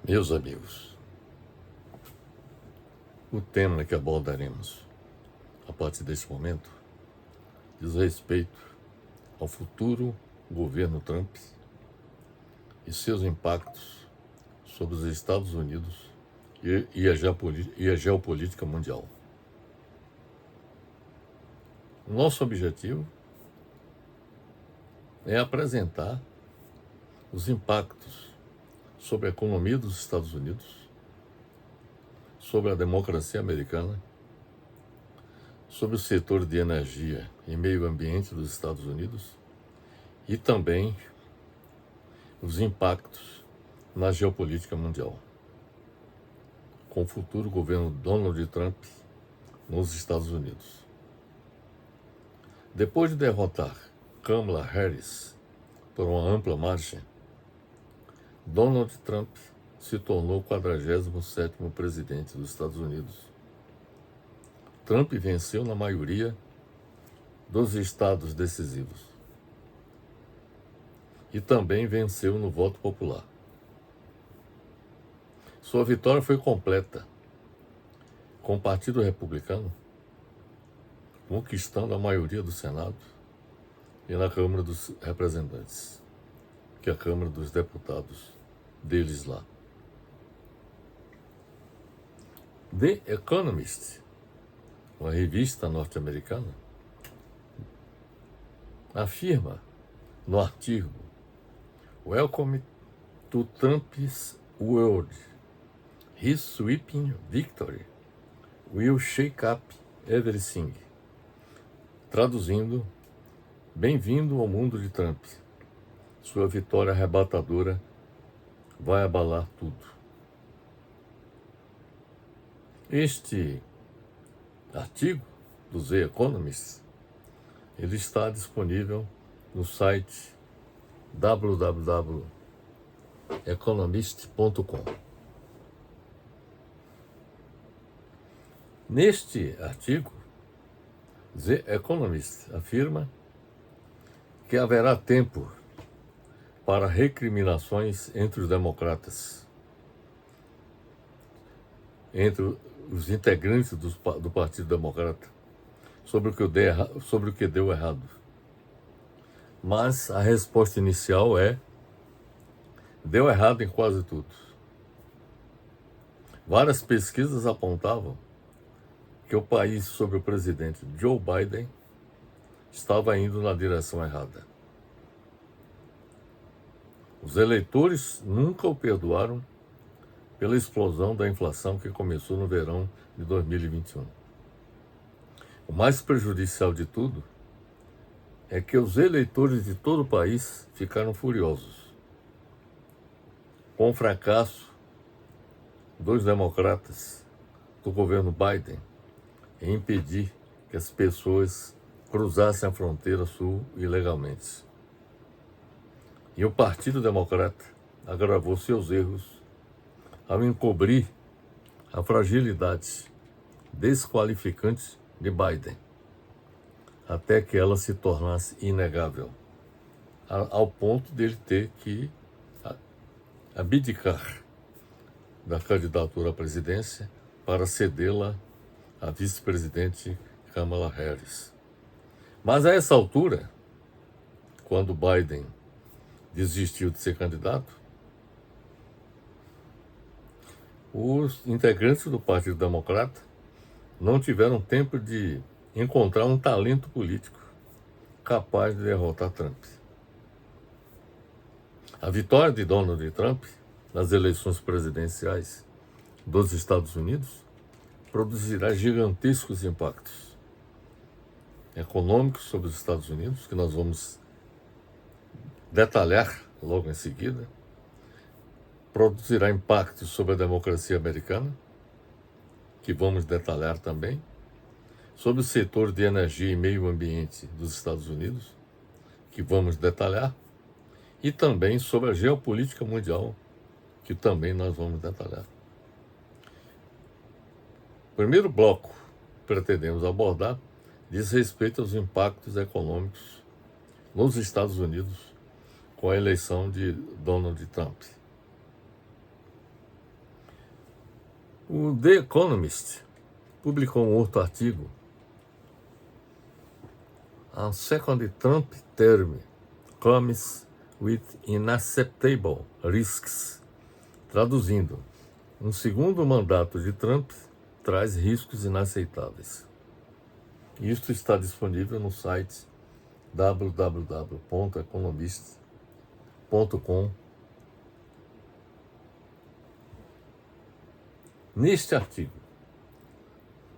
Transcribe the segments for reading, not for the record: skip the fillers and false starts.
Meus amigos, o tema que abordaremos a partir deste momento diz respeito ao futuro governo Trump e seus impactos sobre os Estados Unidos e a geopolítica mundial. Nosso objetivo é apresentar os impactos sobre a economia dos Estados Unidos, sobre a democracia americana, sobre o setor de energia e meio ambiente dos Estados Unidos e também os impactos na geopolítica mundial, com o futuro governo Donald Trump nos Estados Unidos. Depois de derrotar Kamala Harris por uma ampla margem, Donald Trump se tornou o 47º presidente dos Estados Unidos. Trump venceu na maioria dos estados decisivos e também venceu no voto popular. Sua vitória foi completa, com o Partido Republicano conquistando a maioria do Senado e na Câmara dos Representantes, que é a Câmara dos Deputados deles lá. The Economist, uma revista norte-americana, afirma no artigo "Welcome to Trump's World. His sweeping victory will shake up everything." Traduzindo, bem-vindo ao mundo de Trump. Sua vitória arrebatadora vai abalar tudo. Este artigo do The Economist, ele está disponível no site www.economist.com. Neste artigo, The Economist afirma que haverá tempo para recriminações entre os democratas, entre os integrantes do Partido Democrata, sobre o que deu errado. Mas a resposta inicial é: deu errado em quase tudo. Várias pesquisas apontavam que o país sob o presidente Joe Biden estava indo na direção errada. Os eleitores nunca o perdoaram pela explosão da inflação que começou no verão de 2021. O mais prejudicial de tudo é que os eleitores de todo o país ficaram furiosos com o fracasso dos democratas do governo Biden em impedir que as pessoas cruzassem a fronteira sul ilegalmente. E o Partido Democrata agravou seus erros ao encobrir a fragilidade desqualificante de Biden, até que ela se tornasse inegável, ao ponto dele ter que abdicar da candidatura à presidência para cedê-la à vice-presidente Kamala Harris. Mas a essa altura, quando Biden desistiu de ser candidato, os integrantes do Partido Democrata não tiveram tempo de encontrar um talento político capaz de derrotar Trump. A vitória de Donald Trump nas eleições presidenciais dos Estados Unidos produzirá gigantescos impactos econômicos sobre os Estados Unidos, que nós vamos detalhar logo em seguida. Produzirá impactos sobre a democracia americana, que vamos detalhar também, sobre o setor de energia e meio ambiente dos Estados Unidos, que vamos detalhar, e também sobre a geopolítica mundial, que também nós vamos detalhar. O primeiro bloco que pretendemos abordar diz respeito aos impactos econômicos nos Estados Unidos com a eleição de Donald Trump. O The Economist publicou um outro artigo. A second Trump term comes with unacceptable risks. Traduzindo, um segundo mandato de Trump traz riscos inaceitáveis. Isto está disponível no site www.economist.com.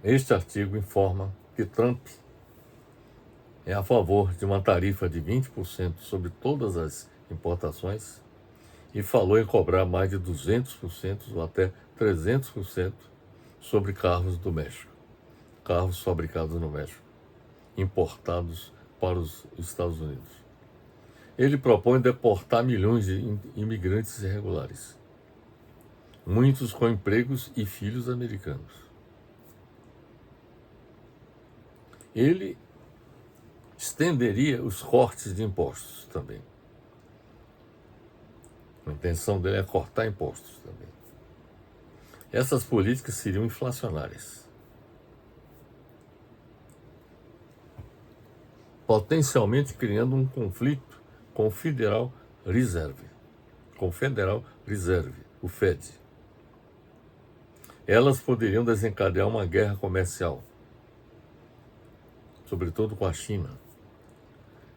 Este artigo informa que Trump é a favor de uma tarifa de 20% sobre todas as importações e falou em cobrar mais de 200% ou até 300% sobre carros do México, carros fabricados no México, importados para os Estados Unidos. Ele propõe deportar milhões de imigrantes irregulares, muitos com empregos e filhos americanos. Ele estenderia os cortes de impostos também. A intenção dele é cortar impostos também. Essas políticas seriam inflacionárias, potencialmente criando um conflito com o Federal Reserve, o Fed. Elas poderiam desencadear uma guerra comercial, sobretudo com a China,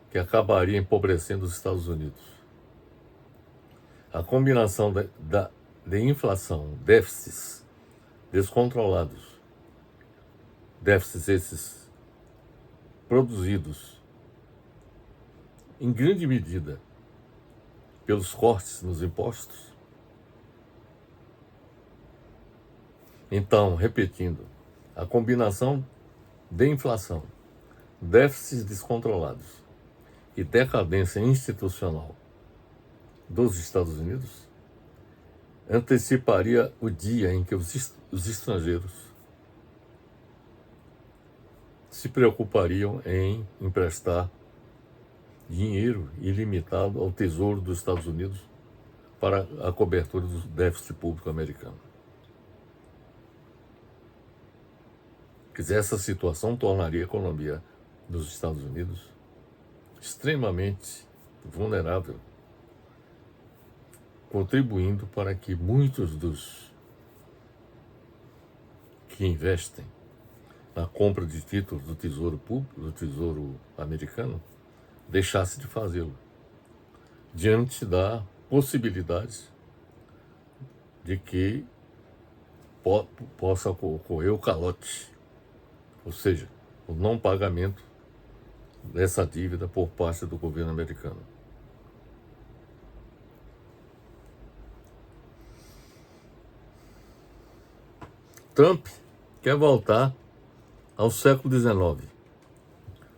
que acabaria empobrecendo os Estados Unidos. A combinação de inflação, déficits descontrolados, déficits esses produzidos em grande medida pelos cortes nos impostos. Então, repetindo, a combinação de inflação, déficits descontrolados e decadência institucional dos Estados Unidos anteciparia o dia em que os estrangeiros se preocupariam em emprestar dinheiro ilimitado ao Tesouro dos Estados Unidos para a cobertura do déficit público americano. Quer dizer, essa situação tornaria a economia dos Estados Unidos extremamente vulnerável, contribuindo para que muitos dos que investem na compra de títulos do Tesouro Público, do Tesouro Americano, deixasse de fazê-lo, diante da possibilidade de que possa ocorrer o calote, ou seja, o não pagamento dessa dívida por parte do governo americano. Trump quer voltar ao século XIX,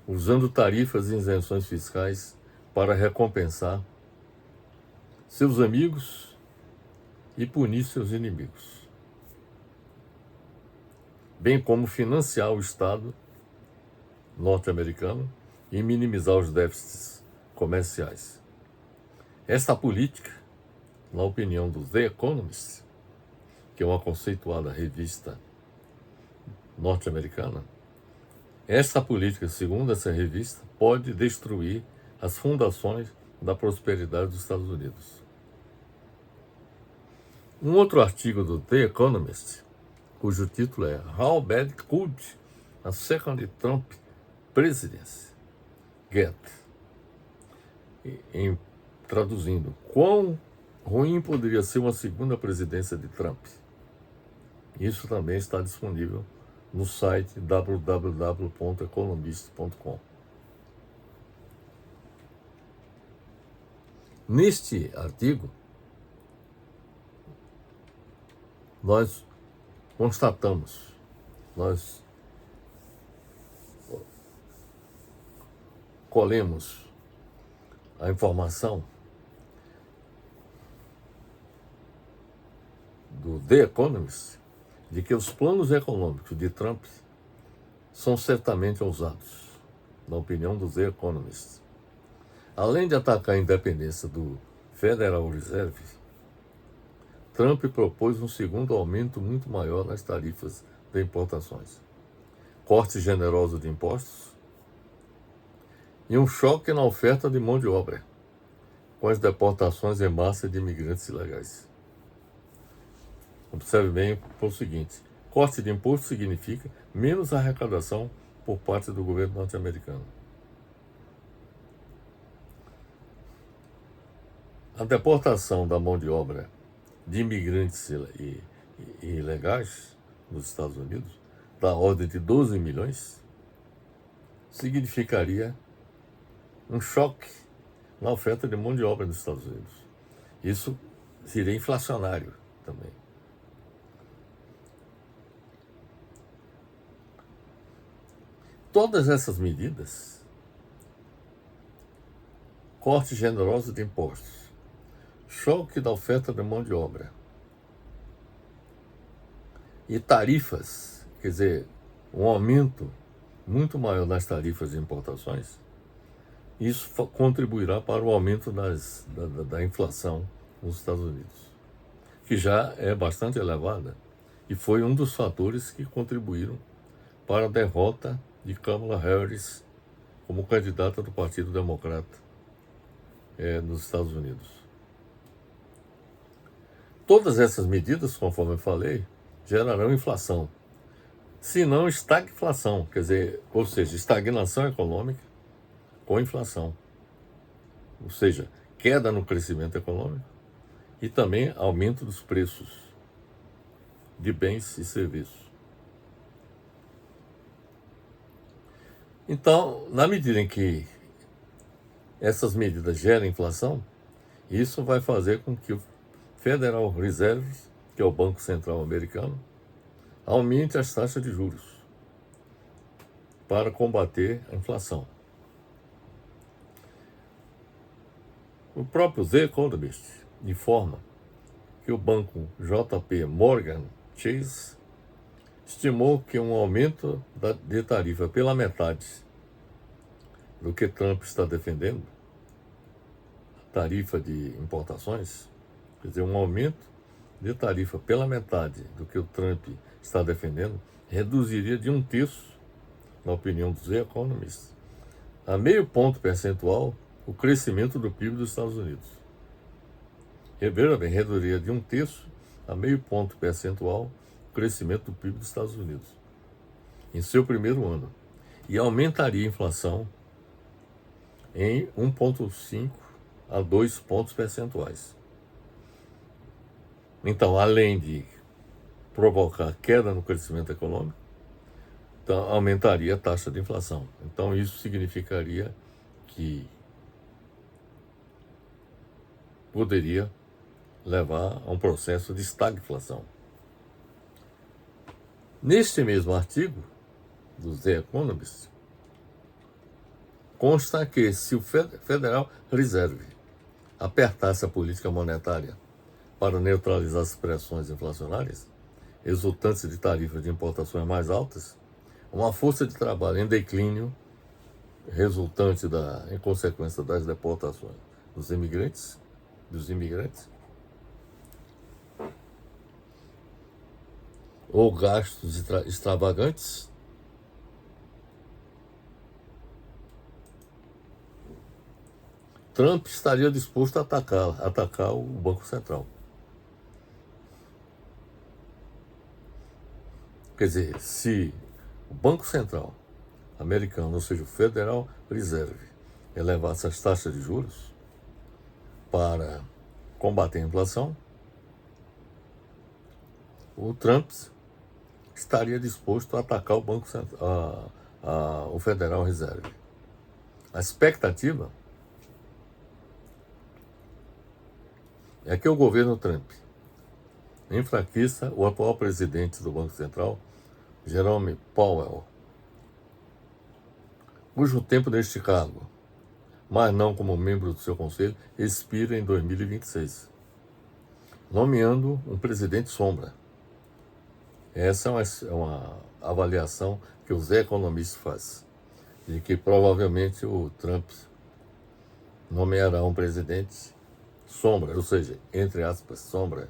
usando tarifas e isenções fiscais para recompensar seus amigos e punir seus inimigos, bem como financiar o Estado norte-americano e minimizar os déficits comerciais. Esta política, na opinião do The Economist, que é uma conceituada revista norte-americana, esta política, segundo essa revista, pode destruir as fundações da prosperidade dos Estados Unidos. Um outro artigo do The Economist, cujo título é How Bad Could a Second Trump Presidency Get? Traduzindo, quão ruim poderia ser uma segunda presidência de Trump? Isso também está disponível no site www.economist.com. Neste artigo, nós constatamos, nós colhemos a informação do The Economist de que os planos econômicos de Trump são certamente ousados, na opinião do The Economist. Além de atacar a independência do Federal Reserve, Trump propôs um segundo aumento muito maior nas tarifas de importações, corte generoso de impostos e um choque na oferta de mão de obra, com as deportações em massa de imigrantes ilegais. Observe bem o seguinte: corte de imposto significa menos arrecadação por parte do governo norte-americano. A deportação da mão de obra de imigrantes ilegais nos Estados Unidos, da ordem de 12 milhões, significaria um choque na oferta de mão de obra nos Estados Unidos. Isso seria inflacionário também. Todas essas medidas, corte generoso de impostos, choque da oferta de mão de obra e tarifas, quer dizer, um aumento muito maior nas tarifas de importações, isso contribuirá para o aumento da inflação nos Estados Unidos, que já é bastante elevada e foi um dos fatores que contribuíram para a derrota de Kamala Harris como candidata do Partido Democrata nos Estados Unidos. Todas essas medidas, conforme eu falei, gerarão inflação, se não estagflação, quer dizer, ou seja, estagnação econômica com inflação, ou seja, queda no crescimento econômico e também aumento dos preços de bens e serviços. Então, na medida em que essas medidas geram inflação, isso vai fazer com que o Federal Reserve, que é o Banco Central americano, aumente as taxas de juros para combater a inflação. O próprio The Economist informa que o banco JP Morgan Chase estimou que um aumento de tarifa pela metade do que Trump está defendendo, tarifa de importações, quer dizer, um aumento de tarifa pela metade do que o Trump está defendendo, reduziria de 1/3, na opinião dos economistas, a meio ponto percentual o crescimento do PIB dos Estados Unidos. Veja bem, reduziria de 1/3 a meio ponto percentual o crescimento do PIB dos Estados Unidos em seu primeiro ano e aumentaria a inflação em 1,5 a 2 pontos percentuais. Então, além de provocar queda no crescimento econômico, então, aumentaria a taxa de inflação. Então, isso significaria que poderia levar a um processo de estagflação. Neste mesmo artigo do The Economist, consta que se o Federal Reserve apertasse a política monetária para neutralizar as pressões inflacionárias resultantes de tarifas de importações mais altas, uma força de trabalho em declínio resultante em consequência das deportações dos imigrantes, ou gastos extravagantes, Trump estaria disposto a atacar o Banco Central. Quer dizer, se o Banco Central americano, ou seja, o Federal Reserve, elevasse as taxas de juros para combater a inflação, o Trump estaria disposto a atacar o Banco Central, o Federal Reserve. A expectativa é que o governo Trump enfraqueça o atual presidente do Banco Central, Jerome Powell, cujo tempo neste cargo, mas não como membro do seu conselho, expira em 2026, nomeando um presidente sombra. Essa é uma avaliação que os economistas fazem, de que provavelmente o Trump nomeará um presidente sombra, ou seja, entre aspas, sombra,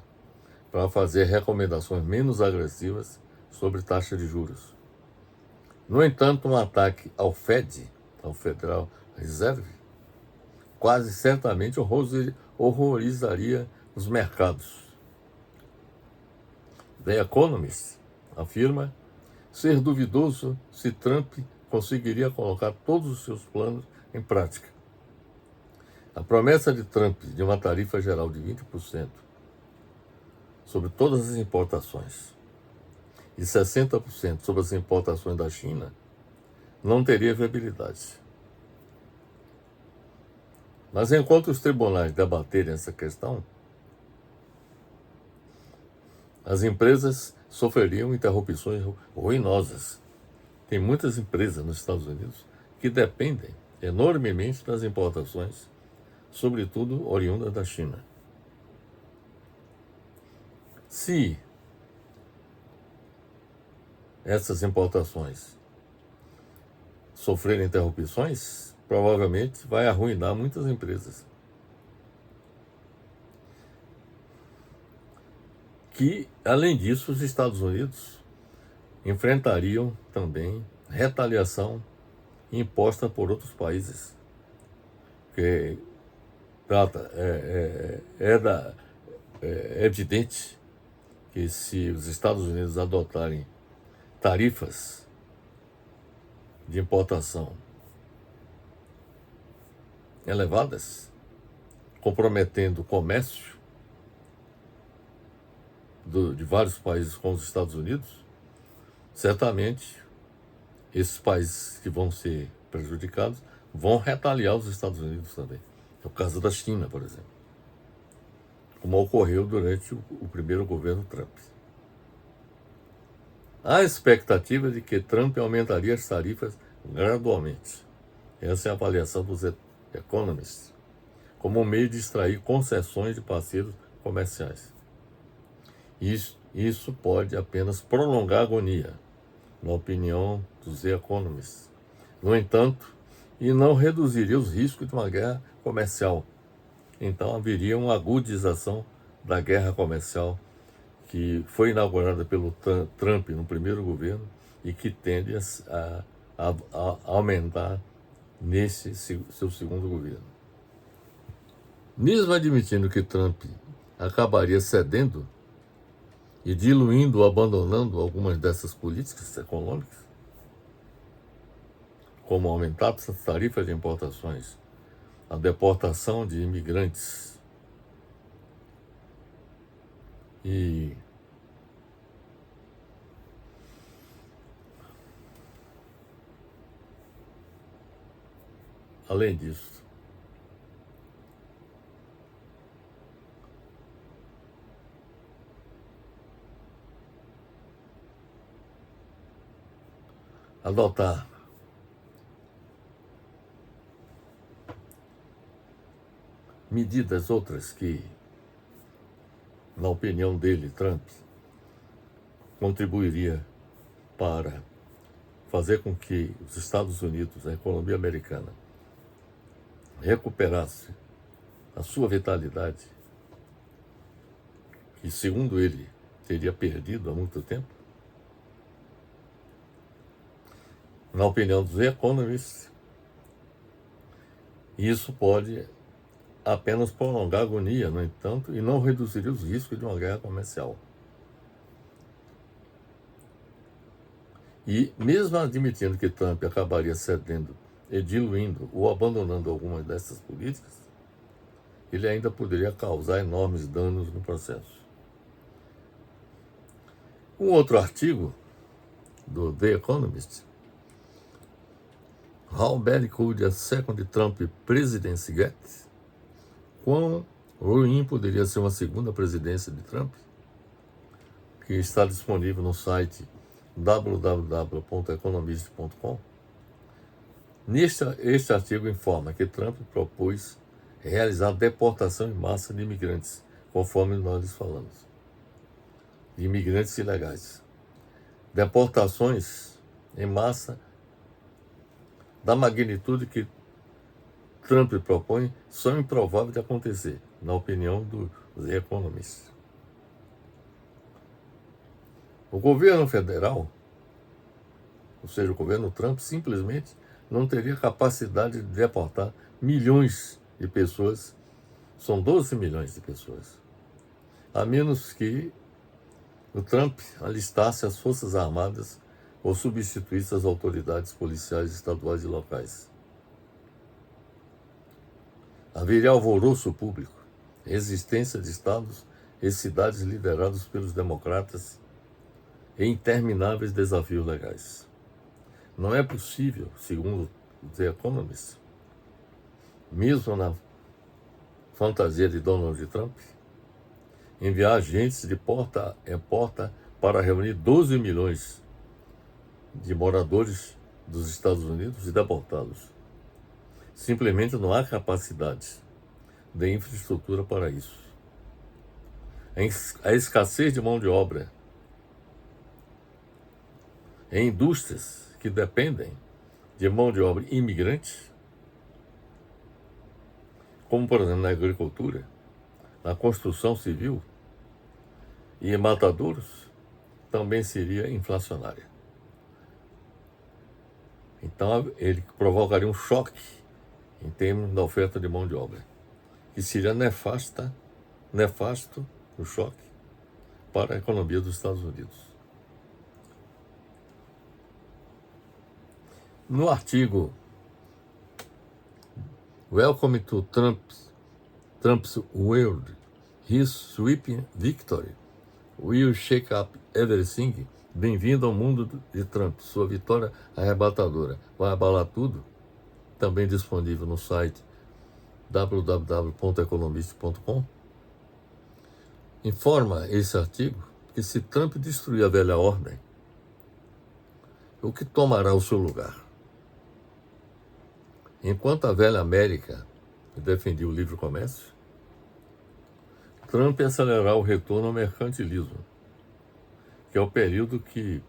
para fazer recomendações menos agressivas sobre taxa de juros. No entanto, um ataque ao Fed, ao Federal Reserve, quase certamente horrorizaria os mercados. The Economist afirma ser duvidoso se Trump conseguiria colocar todos os seus planos em prática. A promessa de Trump de uma tarifa geral de 20% sobre todas as importações e 60% sobre as importações da China não teria viabilidade. Mas enquanto os tribunais debaterem essa questão, as empresas sofreriam interrupções ruinosas. Tem muitas empresas nos Estados Unidos que dependem enormemente das importações, sobretudo oriundas da China. Se essas importações sofrerem interrupções, provavelmente vai arruinar muitas empresas. Que, além disso, os Estados Unidos enfrentariam também retaliação imposta por outros países. Porque é evidente que se os Estados Unidos adotarem tarifas de importação elevadas, comprometendo o comércio de vários países com os Estados Unidos, certamente esses países que vão ser prejudicados vão retaliar os Estados Unidos também. É o caso da China, por exemplo, como ocorreu durante o primeiro governo Trump. Há expectativa de que Trump aumentaria as tarifas gradualmente. Essa é a avaliação dos economists, como um meio de extrair concessões de parceiros comerciais. Isso pode apenas prolongar a agonia, na opinião dos economists. No entanto, e não reduziria os riscos de uma guerra comercial. Então haveria uma agudização da guerra comercial que foi inaugurada pelo Trump no primeiro governo e que tende a aumentar nesse seu segundo governo. Mesmo admitindo que Trump acabaria cedendo e diluindo ou abandonando algumas dessas políticas econômicas, como aumentar as tarifas de importações, a deportação de imigrantes e além disso, adotar medidas outras que, na opinião dele, Trump, contribuiria para fazer com que os Estados Unidos, a economia americana, recuperasse a sua vitalidade, que, segundo ele, teria perdido há muito tempo. Na opinião dos economists, isso pode apenas prolongar a agonia, no entanto, e não reduziria os riscos de uma guerra comercial. E, mesmo admitindo que Trump acabaria cedendo e diluindo ou abandonando algumas dessas políticas, ele ainda poderia causar enormes danos no processo. Um outro artigo do The Economist, How Bad Could a Second Trump Presidency Get? Quão ruim poderia ser uma segunda presidência de Trump? Que está disponível no site www.economist.com. Este artigo informa que Trump propôs realizar deportação em massa de imigrantes, conforme nós lhes falamos, de imigrantes ilegais. Deportações em massa da magnitude que Trump propõe são improváveis de acontecer, na opinião dos economistas. O governo federal, ou seja, o governo Trump, simplesmente não teria capacidade de deportar milhões de pessoas, são 12 milhões de pessoas, a menos que o Trump alistasse as Forças Armadas ou substituísse as autoridades policiais estaduais e locais. Haveria alvoroço público, resistência de estados e cidades liderados pelos democratas e intermináveis desafios legais. Não é possível, segundo The Economist, mesmo na fantasia de Donald Trump, enviar agentes de porta em porta para reunir 12 milhões de moradores dos Estados Unidos e deportá-los. Simplesmente não há capacidade de infraestrutura para isso. A escassez de mão de obra em indústrias que dependem de mão de obra imigrante, como por exemplo na agricultura, na construção civil e em matadouros, também seria inflacionária. Então ele provocaria um choque em termos da oferta de mão de obra, que seria nefasto o choque para a economia dos Estados Unidos. No artigo Welcome to Trump's World, His Sweeping Victory Will Shake Up Everything, bem-vindo ao mundo de Trump, sua vitória arrebatadora vai abalar tudo, também disponível no site www.economist.com. Informa esse artigo que se Trump destruir a velha ordem, o que tomará o seu lugar? Enquanto a velha América defendia o livre comércio, Trump acelerará o retorno ao mercantilismo, que é o período que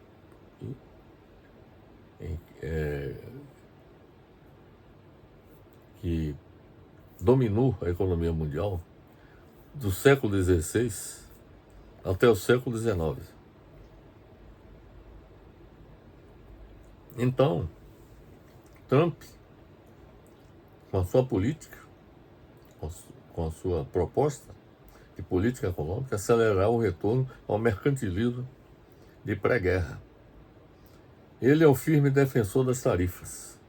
dominou a economia mundial do século XVI até o século XIX. Então, Trump, com a sua política, com a sua proposta de política econômica, acelerará o retorno ao mercantilismo de pré-guerra. Ele é o firme defensor das tarifas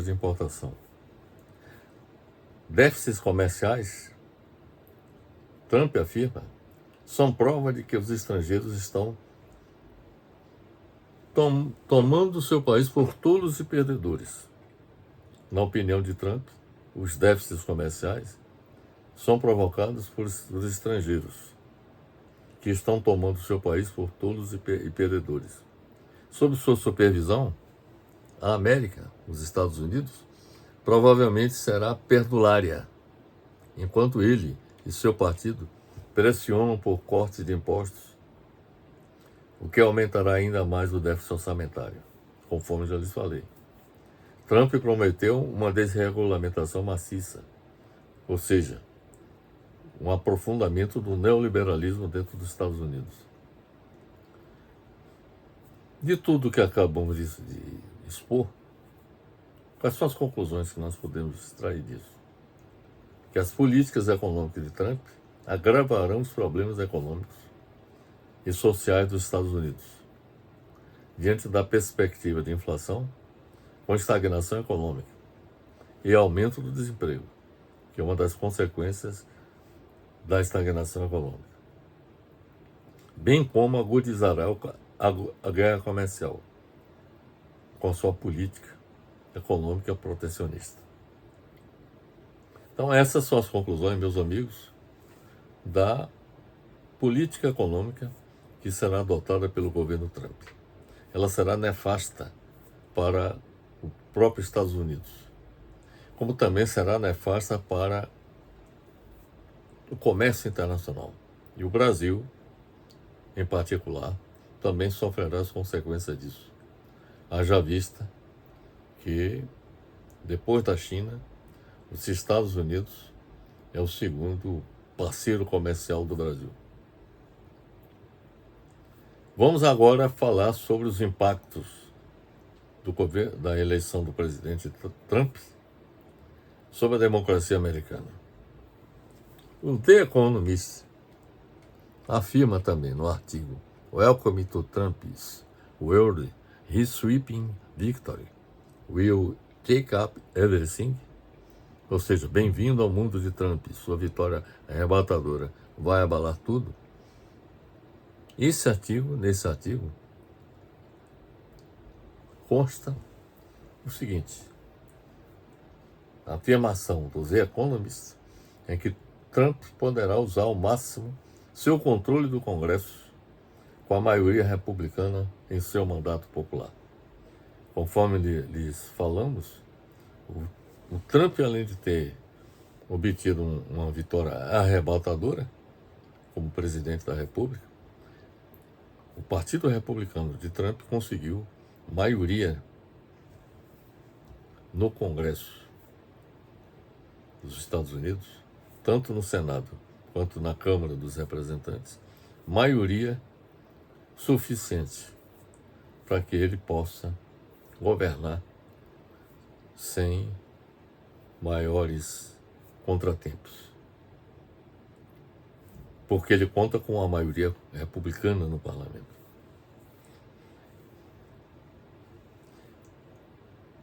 de importação. Déficits comerciais, Trump afirma, são prova de que os estrangeiros estão tomando seu país por tolos e perdedores. Na opinião de Trump, os déficits comerciais são provocados por estrangeiros, que estão tomando seu país por tolos e perdedores. Sob sua supervisão, a América, os Estados Unidos, provavelmente será perdulária, enquanto ele e seu partido pressionam por cortes de impostos, o que aumentará ainda mais o déficit orçamentário, conforme já lhes falei. Trump prometeu uma desregulamentação maciça, ou seja, um aprofundamento do neoliberalismo dentro dos Estados Unidos. De tudo que acabamos de expor, quais são as conclusões que nós podemos extrair disso? Que as políticas econômicas de Trump agravarão os problemas econômicos e sociais dos Estados Unidos, diante da perspectiva de inflação, com estagnação econômica e aumento do desemprego, que é uma das consequências da estagnação econômica, bem como agudizará a guerra comercial com sua política econômica protecionista. Então essas são as conclusões, meus amigos, da política econômica que será adotada pelo governo Trump. Ela será nefasta para o próprio Estados Unidos, como também será nefasta para o comércio internacional. E o Brasil, em particular, também sofrerá as consequências disso. Haja vista que, depois da China, os Estados Unidos é o segundo parceiro comercial do Brasil. Vamos agora falar sobre os impactos da eleição do presidente Trump sobre a democracia americana. O The Economist afirma também no artigo Welcome to Trump's World, His Sweeping Victory Will Take Up Everything, ou seja, bem-vindo ao mundo de Trump, sua vitória arrebatadora vai abalar tudo. Nesse artigo, consta o seguinte: a afirmação do The Economist é que Trump poderá usar ao máximo seu controle do Congresso com a maioria republicana em seu mandato popular. Conforme lhes falamos, o Trump, além de ter obtido uma vitória arrebatadora como presidente da República, o Partido Republicano de Trump conseguiu maioria no Congresso dos Estados Unidos, tanto no Senado quanto na Câmara dos Representantes, maioria suficiente para que ele possa governar sem maiores contratempos. Porque ele conta com a maioria republicana no parlamento.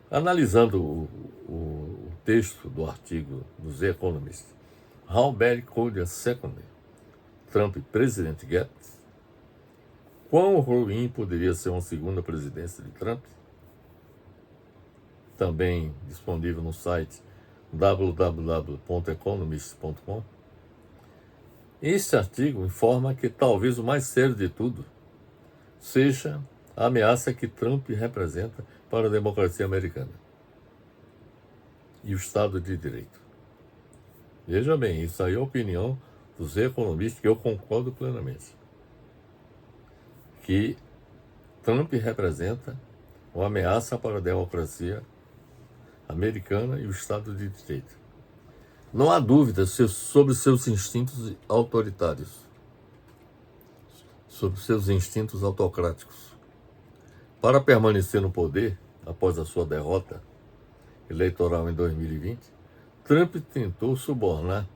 Analisando o texto do artigo do The Economist, How Bad Could a Second Trump President Get? Quão ruim poderia ser uma segunda presidência de Trump? Também disponível no site www.economist.com. Este artigo informa que talvez o mais sério de tudo seja a ameaça que Trump representa para a democracia americana e o Estado de Direito. Veja bem, isso aí é a opinião dos economistas, que eu concordo plenamente, que Trump representa uma ameaça para a democracia americana e o Estado de Direito. Não há dúvida sobre seus instintos autoritários, sobre seus instintos autocráticos. Para permanecer no poder, após a sua derrota eleitoral em 2020, Trump tentou subornar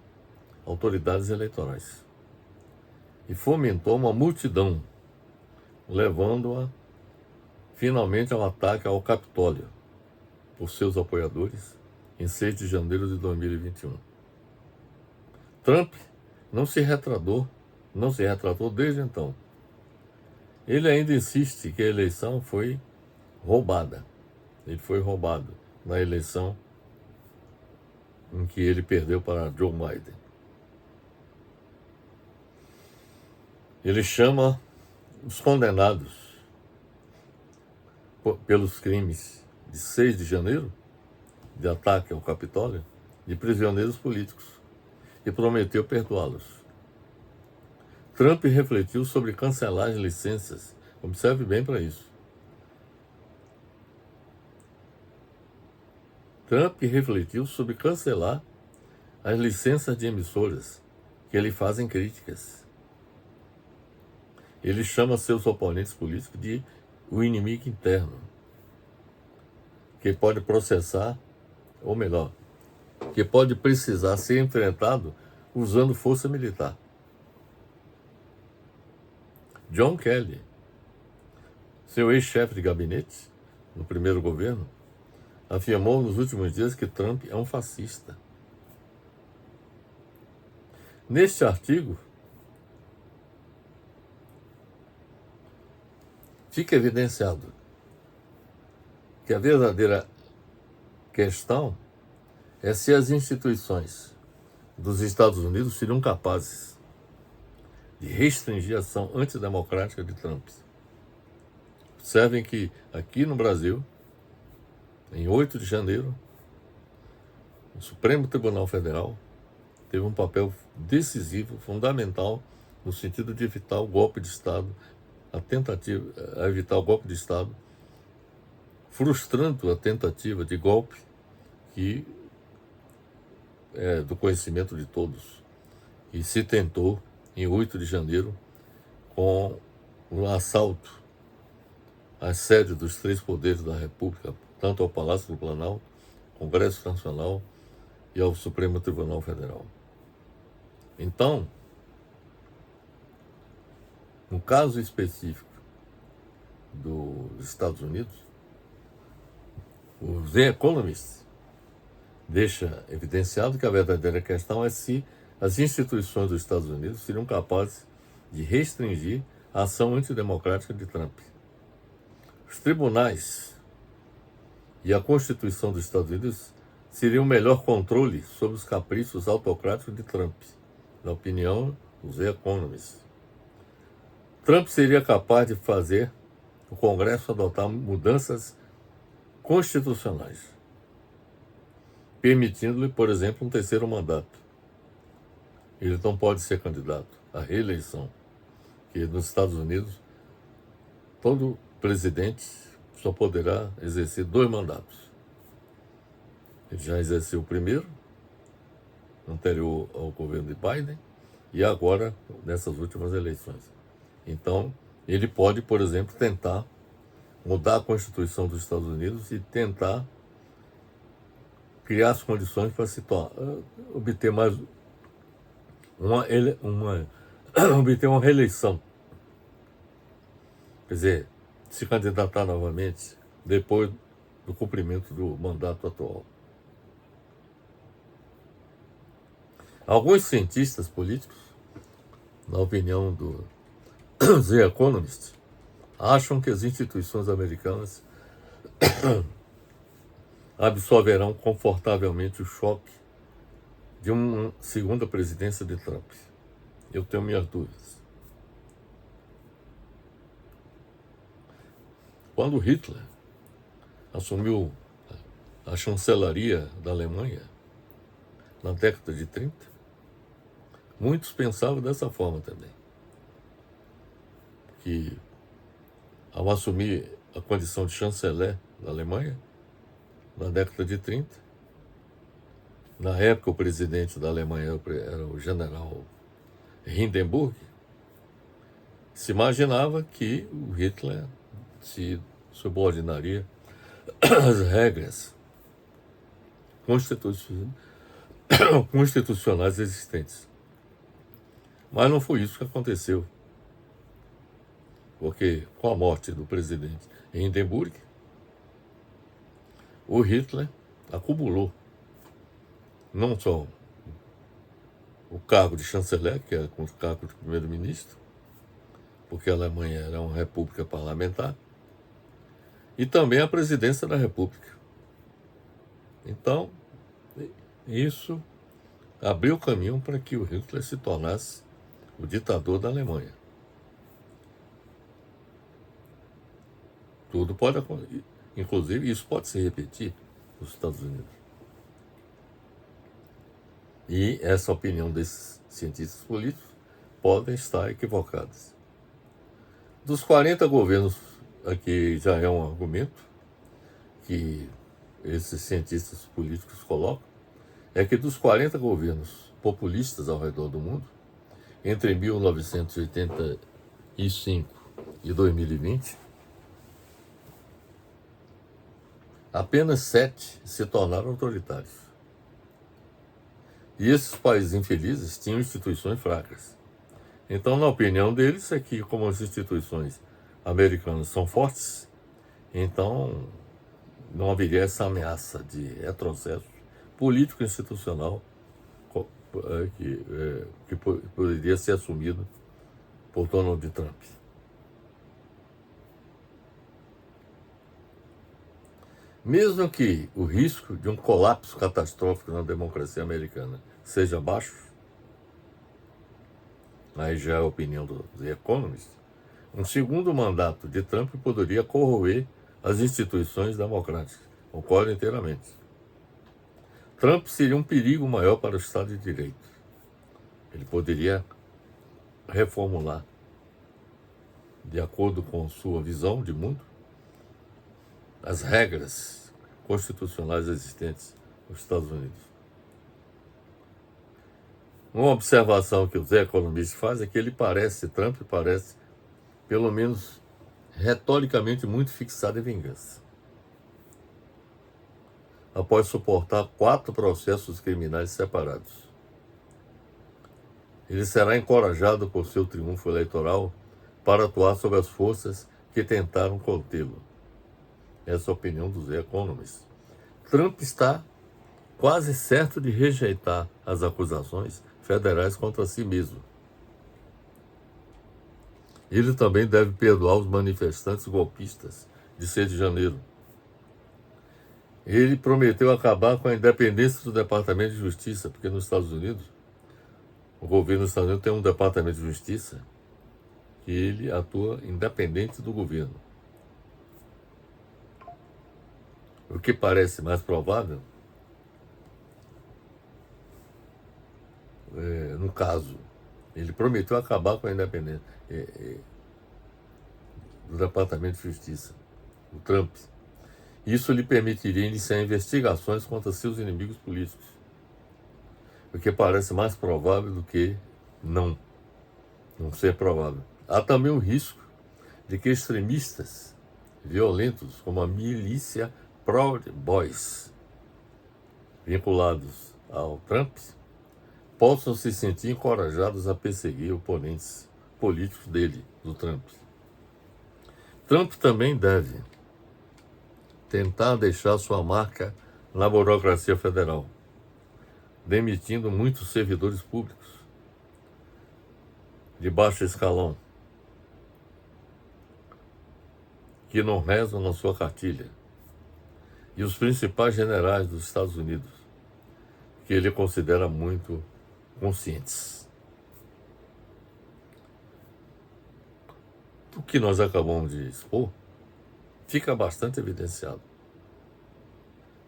autoridades eleitorais e fomentou uma multidão, levando-a finalmente ao ataque ao Capitólio por seus apoiadores em 6 de janeiro de 2021. Trump não se retratou desde então. Ele ainda insiste que a eleição foi roubada. Ele foi roubado na eleição em que ele perdeu para Joe Biden. Ele chama os condenados pelos crimes de 6 de janeiro, de ataque ao Capitólio, de prisioneiros políticos, e prometeu perdoá-los. Trump refletiu sobre cancelar as licenças. Observe bem para isso. Trump refletiu sobre cancelar as licenças de emissoras que lhe fazem críticas. Ele chama seus oponentes políticos de o inimigo interno, que pode processar, ou melhor, que pode precisar ser enfrentado usando força militar. John Kelly, seu ex-chefe de gabinete no primeiro governo, afirmou nos últimos dias que Trump é um fascista. Neste artigo, fica evidenciado que a verdadeira questão é se as instituições dos Estados Unidos seriam capazes de restringir a ação antidemocrática de Trump. Observem que aqui no Brasil, em 8 de janeiro, o Supremo Tribunal Federal teve um papel decisivo, fundamental, no sentido de evitar o golpe de Estado, evitar o golpe de Estado, frustrando a tentativa de golpe que é do conhecimento de todos, e se tentou em 8 de janeiro com o assalto às sedes dos três poderes da República, tanto ao Palácio do Planalto, Congresso Nacional e ao Supremo Tribunal Federal. Então, no caso específico dos Estados Unidos, o The Economist deixa evidenciado que a verdadeira questão é se as instituições dos Estados Unidos seriam capazes de restringir a ação antidemocrática de Trump. Os tribunais e a Constituição dos Estados Unidos seriam o melhor controle sobre os caprichos autocráticos de Trump, na opinião dos The Economist. Trump seria capaz de fazer o Congresso adotar mudanças constitucionais, permitindo-lhe, por exemplo, um terceiro mandato. Ele não pode ser candidato à reeleição, que nos Estados Unidos todo presidente só poderá exercer 2 mandatos. Ele já exerceu o primeiro, anterior ao governo de Biden, e agora nessas últimas eleições. Então, ele pode, por exemplo, tentar mudar a Constituição dos Estados Unidos e tentar criar as condições para se obter mais obter uma reeleição. Quer dizer, se candidatar novamente depois do cumprimento do mandato atual. Alguns cientistas políticos, na opinião do The Economist, acham que as instituições americanas absorverão confortavelmente o choque de uma segunda presidência de Trump. Eu tenho minhas dúvidas. Quando Hitler assumiu a chancelaria da Alemanha, na década de 30, muitos pensavam dessa forma também. Que ao assumir a condição de chanceler da Alemanha, na década de 30, na época o presidente da Alemanha era o general Hindenburg, se imaginava que o Hitler se subordinaria às regras constitucionais existentes. Mas não foi isso que aconteceu. Porque com a morte do presidente Hindenburg, o Hitler acumulou não só o cargo de chanceler, que era com o cargo de primeiro-ministro, porque a Alemanha era uma república parlamentar, e também a presidência da república. Então, isso abriu caminho para que o Hitler se tornasse o ditador da Alemanha. Tudo pode acontecer, inclusive isso pode se repetir nos Estados Unidos. E essa opinião desses cientistas políticos podem estar equivocadas. Dos 40 governos, aqui já é um argumento que esses cientistas políticos colocam, é que dos 40 governos populistas ao redor do mundo, entre 1985 e 2020, apenas 7 se tornaram autoritários. E esses países infelizes tinham instituições fracas. Então, na opinião deles, é que como as instituições americanas são fortes, então não haveria essa ameaça de retrocesso político-institucional que poderia ser assumido por Donald Trump. Mesmo que o risco de um colapso catastrófico na democracia americana seja baixo, aí já é a opinião do The Economist, um segundo mandato de Trump poderia corroer as instituições democráticas. Concordo inteiramente. Trump seria um perigo maior para o Estado de Direito. Ele poderia reformular, de acordo com sua visão de mundo, as regras constitucionais existentes nos Estados Unidos. Uma observação que o Zé Economista faz é que Trump parece pelo menos retoricamente, muito fixado em vingança. Após suportar 4 processos criminais separados, ele será encorajado por seu triunfo eleitoral para atuar sobre as forças que tentaram contê-lo. Essa é a opinião dos Economist. Trump está quase certo de rejeitar as acusações federais contra si mesmo. Ele também deve perdoar os manifestantes golpistas de 6 de janeiro. Ele prometeu acabar com a independência do Departamento de Justiça, porque nos Estados Unidos, o governo dos Estados Unidos tem um Departamento de Justiça que ele atua independente do governo. O que parece mais provável, no caso, ele prometeu acabar com a independência do Departamento de Justiça, o Trump. Isso lhe permitiria iniciar investigações contra seus inimigos políticos, o que parece mais provável do que não ser provável. Há também o risco de que extremistas violentos, como a milícia Proud Boys, vinculados ao Trump, possam se sentir encorajados a perseguir oponentes políticos dele, do Trump. Trump também deve tentar deixar sua marca na burocracia federal, demitindo muitos servidores públicos de baixo escalão que não rezam na sua cartilha, e os principais generais dos Estados Unidos, que ele considera muito conscientes. O que nós acabamos de expor fica bastante evidenciado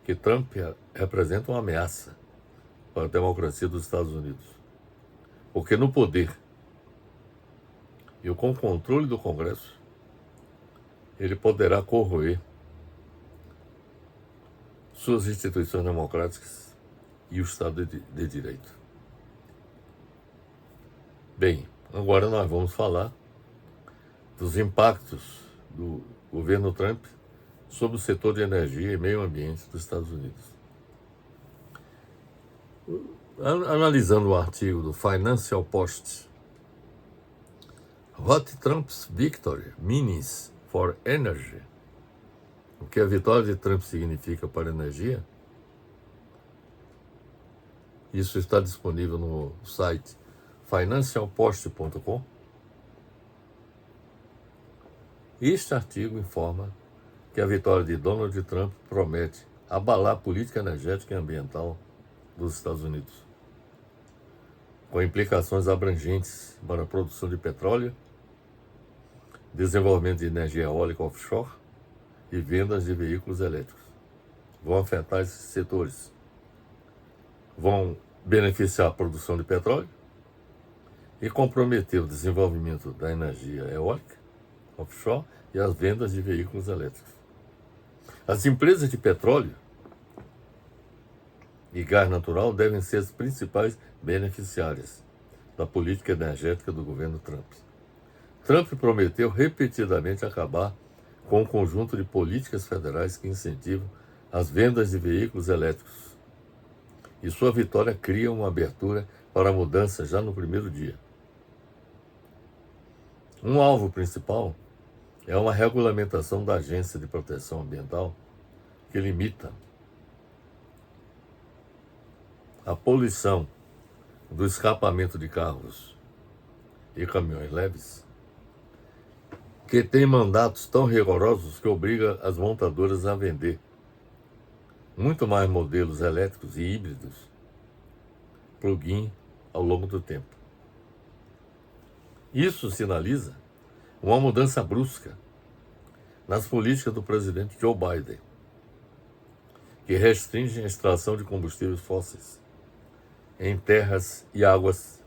que Trump representa uma ameaça para a democracia dos Estados Unidos, porque no poder e com o controle do Congresso, ele poderá corroer suas instituições democráticas e o Estado de Direito. Bem, agora nós vamos falar dos impactos do governo Trump sobre o setor de energia e meio ambiente dos Estados Unidos. Analisando o artigo do Financial Post, What Trump's Victory Means for Energy, o que a vitória de Trump significa para a energia, isso está disponível no site financialpost.com. Este artigo informa que a vitória de Donald Trump promete abalar a política energética e ambiental dos Estados Unidos, com implicações abrangentes para a produção de petróleo, desenvolvimento de energia eólica offshore e vendas de veículos elétricos. Vão afetar esses setores. Vão beneficiar a produção de petróleo e comprometer o desenvolvimento da energia eólica offshore e as vendas de veículos elétricos. As empresas de petróleo e gás natural devem ser as principais beneficiárias da política energética do governo Trump. Trump prometeu repetidamente acabar com um conjunto de políticas federais que incentivam as vendas de veículos elétricos. E sua vitória cria uma abertura para a mudança já no primeiro dia. Um alvo principal é uma regulamentação da Agência de Proteção Ambiental que limita a poluição do escapamento de carros e caminhões leves, que tem mandatos tão rigorosos que obriga as montadoras a vender muito mais modelos elétricos e híbridos plug-in ao longo do tempo. Isso sinaliza uma mudança brusca nas políticas do presidente Joe Biden, que restringem a extração de combustíveis fósseis em terras e águas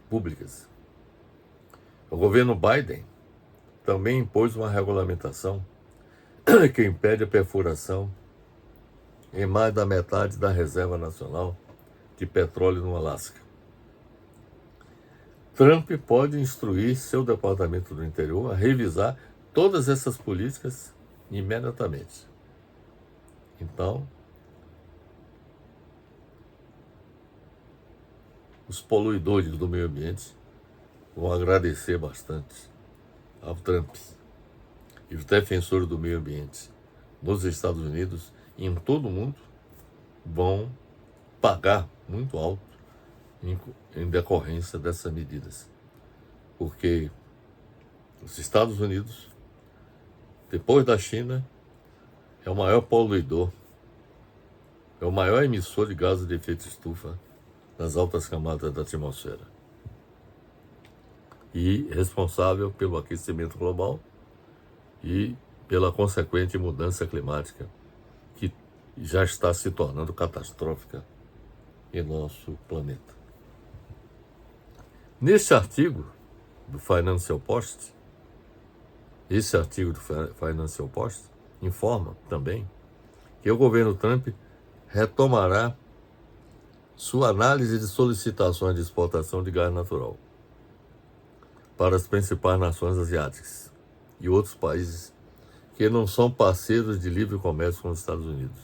públicas. O governo Biden também impôs uma regulamentação que impede a perfuração em mais da metade da reserva nacional de petróleo no Alasca. Trump pode instruir seu Departamento do Interior a revisar todas essas políticas imediatamente. Então, os poluidores do meio ambiente vão agradecer bastante ao Trump. E os defensores do meio ambiente nos Estados Unidos e em todo o mundo vão pagar muito alto em decorrência dessas medidas. Porque os Estados Unidos, depois da China, é o maior poluidor, é o maior emissor de gases de efeito estufa nas altas camadas da atmosfera. E responsável pelo aquecimento global e pela consequente mudança climática, que já está se tornando catastrófica em nosso planeta. Neste artigo do Financial Post, esse artigo do Financial Post informa também que o governo Trump retomará sua análise de solicitações de exportação de gás natural para as principais nações asiáticas e outros países que não são parceiros de livre comércio com os Estados Unidos.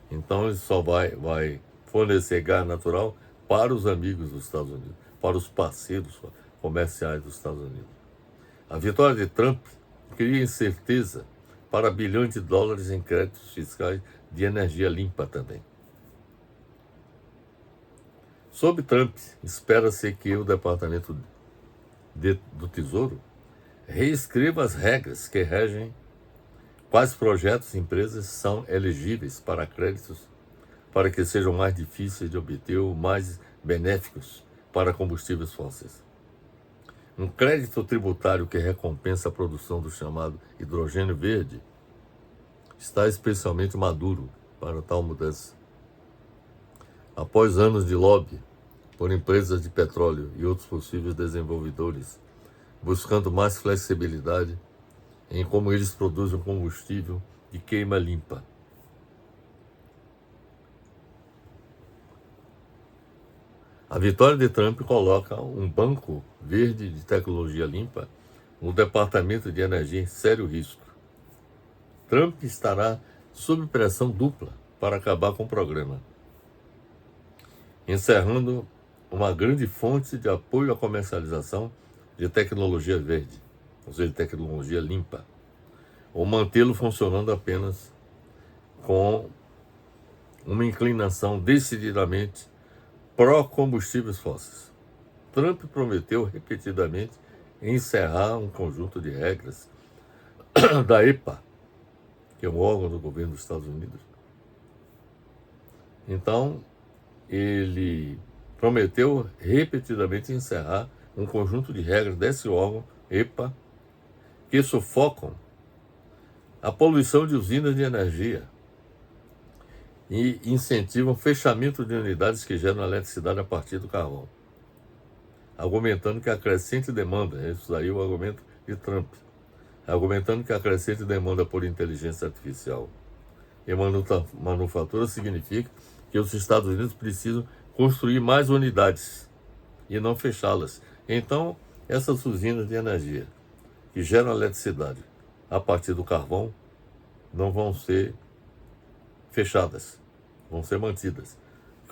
Então ele só vai fornecer gás natural para os amigos dos Estados Unidos, para os parceiros comerciais dos Estados Unidos. A vitória de Trump cria incerteza para bilhões de dólares em créditos fiscais de energia limpa também. Sob Trump, espera-se que o Departamento do Tesouro reescreva as regras que regem quais projetos e empresas são elegíveis para créditos para que sejam mais difíceis de obter ou mais benéficos para combustíveis fósseis. Um crédito tributário que recompensa a produção do chamado hidrogênio verde está especialmente maduro para tal mudança. Após anos de lobby por empresas de petróleo e outros possíveis desenvolvedores, buscando mais flexibilidade em como eles produzem combustível de queima limpa. A vitória de Trump coloca um banco verde de tecnologia limpa no Departamento de Energia em sério risco. Trump estará sob pressão dupla para acabar com o programa, encerrando uma grande fonte de apoio à comercialização de tecnologia verde, ou seja, tecnologia limpa, ou mantê-lo funcionando apenas com uma inclinação decididamente pró-combustíveis fósseis. Trump prometeu repetidamente encerrar um conjunto de regras da EPA, que é um órgão do governo dos Estados Unidos. Então, ele prometeu repetidamente encerrar um conjunto de regras desse órgão, EPA, que sufocam a poluição de usinas de energia e incentivam o fechamento de unidades que geram eletricidade a partir do carvão, argumentando que a crescente demanda, isso aí é o argumento de Trump, argumentando que a crescente demanda por inteligência artificial e manufatura significa que os Estados Unidos precisam construir mais unidades e não fechá-las. Então, essas usinas de energia que geram eletricidade a partir do carvão não vão ser fechadas, vão ser mantidas,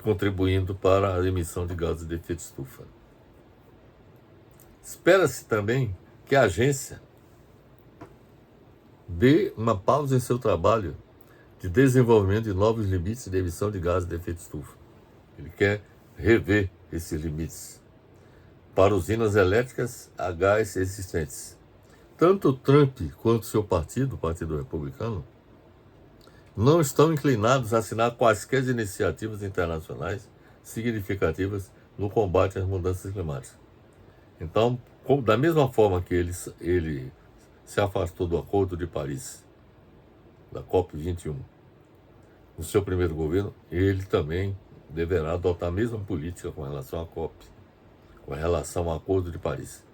contribuindo para a emissão de gases de efeito estufa. Espera-se também que a agência dê uma pausa em seu trabalho de desenvolvimento de novos limites de emissão de gases de efeito estufa. Ele quer rever esses limites para usinas elétricas a gás existentes. Tanto Trump quanto seu partido, o Partido Republicano, não estão inclinados a assinar quaisquer iniciativas internacionais significativas no combate às mudanças climáticas. Então, da mesma forma que ele se afastou do Acordo de Paris, da COP21, no seu primeiro governo, ele também deverá adotar a mesma política com relação à COP, com relação ao Acordo de Paris.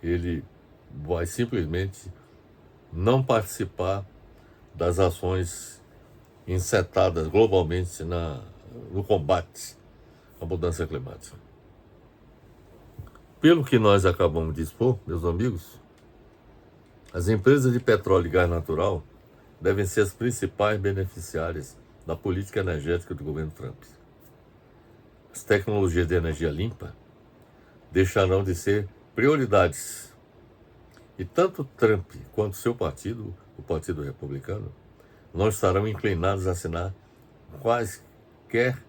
Ele vai simplesmente não participar das ações encetadas globalmente no combate à mudança climática. Pelo que nós acabamos de expor, meus amigos, as empresas de petróleo e gás natural devem ser as principais beneficiárias da política energética do governo Trump. As tecnologias de energia limpa deixarão de ser prioridades. E tanto Trump quanto seu partido, o Partido Republicano, não estarão inclinados a assinar quaisquer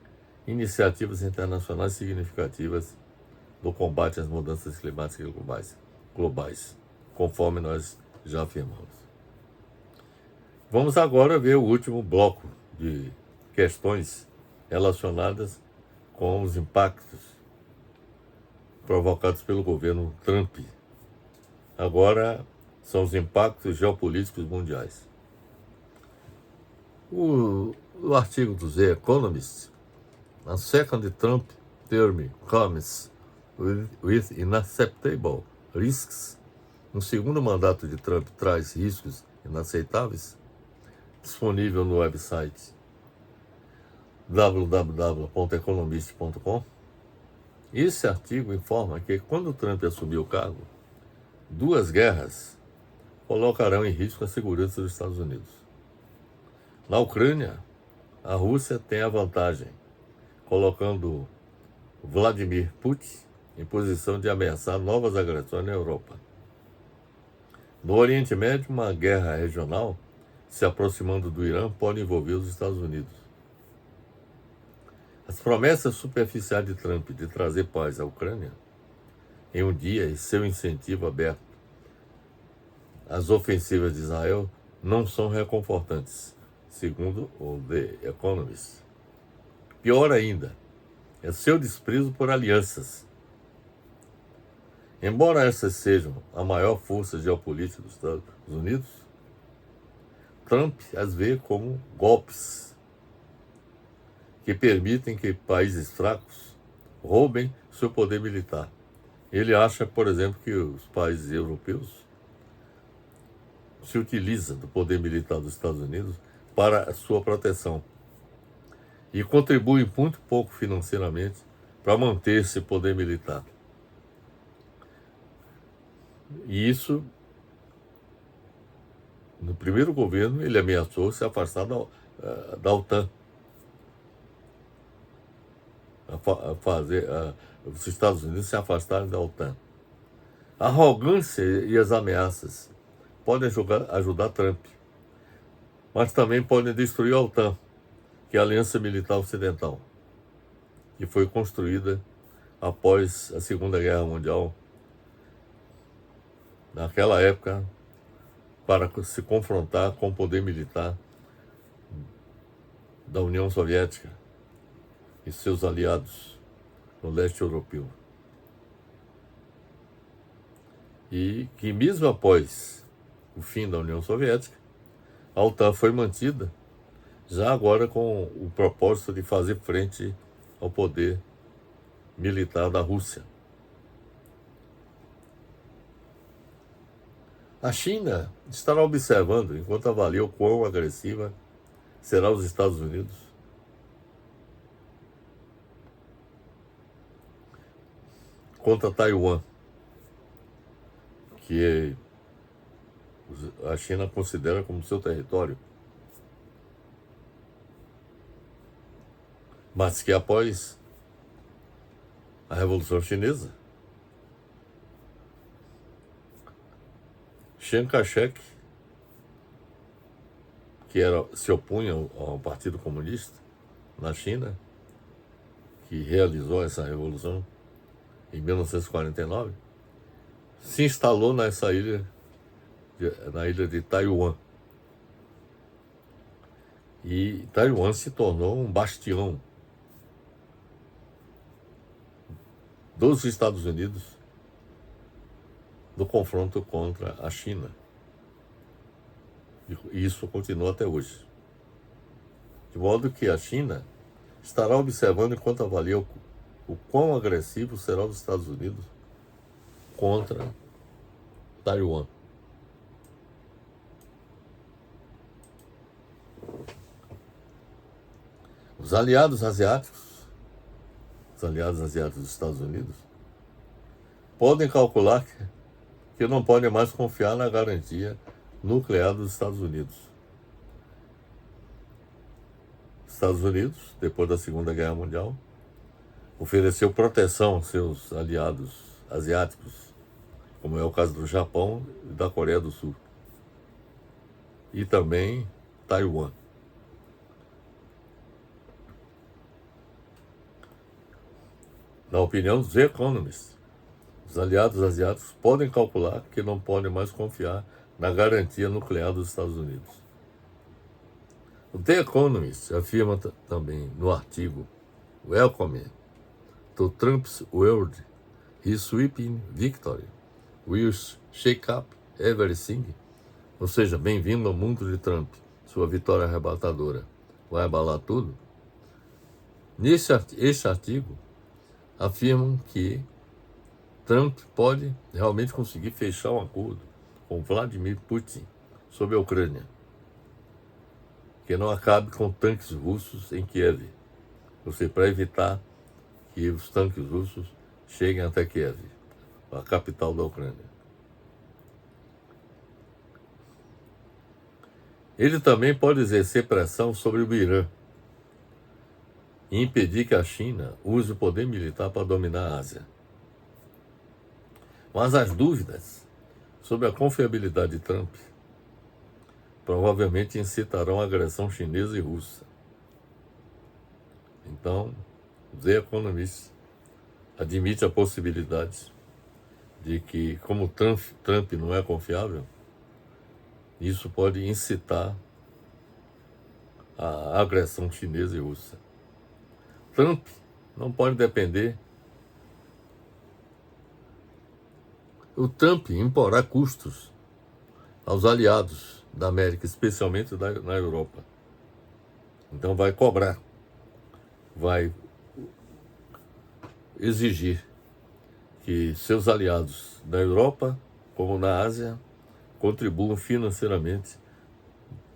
iniciativas internacionais significativas do combate às mudanças climáticas globais, conforme nós já afirmamos. Vamos agora ver o último bloco de questões relacionadas com os impactos provocados pelo governo Trump. Agora são os impactos geopolíticos mundiais. O artigo do The Economist, a second Trump term comes with unacceptable risks. Um segundo mandato de Trump traz riscos inaceitáveis. Disponível no website www.economist.com. Esse artigo informa que quando Trump assumiu o cargo, 2 guerras colocarão em risco a segurança dos Estados Unidos. Na Ucrânia, a Rússia tem a vantagem, colocando Vladimir Putin em posição de ameaçar novas agressões na Europa. No Oriente Médio, uma guerra regional se aproximando do Irã pode envolver os Estados Unidos. As promessas superficiais de Trump de trazer paz à Ucrânia em um dia e seu incentivo aberto às ofensivas de Israel não são reconfortantes, segundo o The Economist. Pior ainda, é seu desprezo por alianças. Embora essas sejam a maior força geopolítica dos Estados Unidos, Trump as vê como golpes que permitem que países fracos roubem seu poder militar. Ele acha, por exemplo, que os países europeus se utilizam do poder militar dos Estados Unidos para a sua proteção e contribuem muito pouco financeiramente para manter esse poder militar. E isso, no primeiro governo, ele ameaçou se afastar da OTAN, fazer os Estados Unidos se afastarem da OTAN. A arrogância e as ameaças podem ajudar Trump, mas também podem destruir a OTAN, que é a Aliança Militar Ocidental, que foi construída após a Segunda Guerra Mundial, naquela época, para se confrontar com o poder militar da União Soviética e seus aliados no leste europeu. E que mesmo após o fim da União Soviética, a OTAN foi mantida, já agora com o propósito de fazer frente ao poder militar da Rússia. A China estará observando enquanto avalia o quão agressiva será os Estados Unidos contra Taiwan, que a China considera como seu território, mas que após a Revolução Chinesa, Chiang Kai-shek, que se opunha ao Partido Comunista na China, que realizou essa revolução em 1949, se instalou nessa ilha, na ilha de Taiwan. E Taiwan se tornou um bastião dos Estados Unidos no confronto contra a China. E isso continua até hoje. De modo que a China estará observando enquanto avalia o quão agressivo será os Estados Unidos contra Taiwan. Os aliados asiáticos dos Estados Unidos, podem calcular que não podem mais confiar na garantia nuclear dos Estados Unidos. Estados Unidos, depois da Segunda Guerra Mundial, ofereceu proteção aos seus aliados asiáticos, como é o caso do Japão e da Coreia do Sul, e também Taiwan. Na opinião dos economists, os aliados asiáticos podem calcular que não podem mais confiar na garantia nuclear dos Estados Unidos. O The Economist afirma também no artigo Welcome to Trump's World, His Sweeping Victory will shake up everything. Ou seja, bem-vindo ao mundo de Trump, sua vitória arrebatadora vai abalar tudo. Este artigo afirmam que Trump pode realmente conseguir fechar um acordo com Vladimir Putin sobre a Ucrânia, que não acabe com tanques russos em Kiev, ou seja, para evitar que os tanques russos cheguem até Kiev, a capital da Ucrânia. Ele também pode exercer pressão sobre o Irã e impedir que a China use o poder militar para dominar a Ásia. Mas as dúvidas sobre a confiabilidade de Trump provavelmente incitarão a agressão chinesa e russa. Então, The Economist admite a possibilidade de que, como Trump não é confiável, isso pode incitar a agressão chinesa e russa. Trump não pode depender. O Trump imporá custos aos aliados da América, especialmente na Europa. Então vai cobrar, vai exigir que seus aliados na Europa, como na Ásia, contribuam financeiramente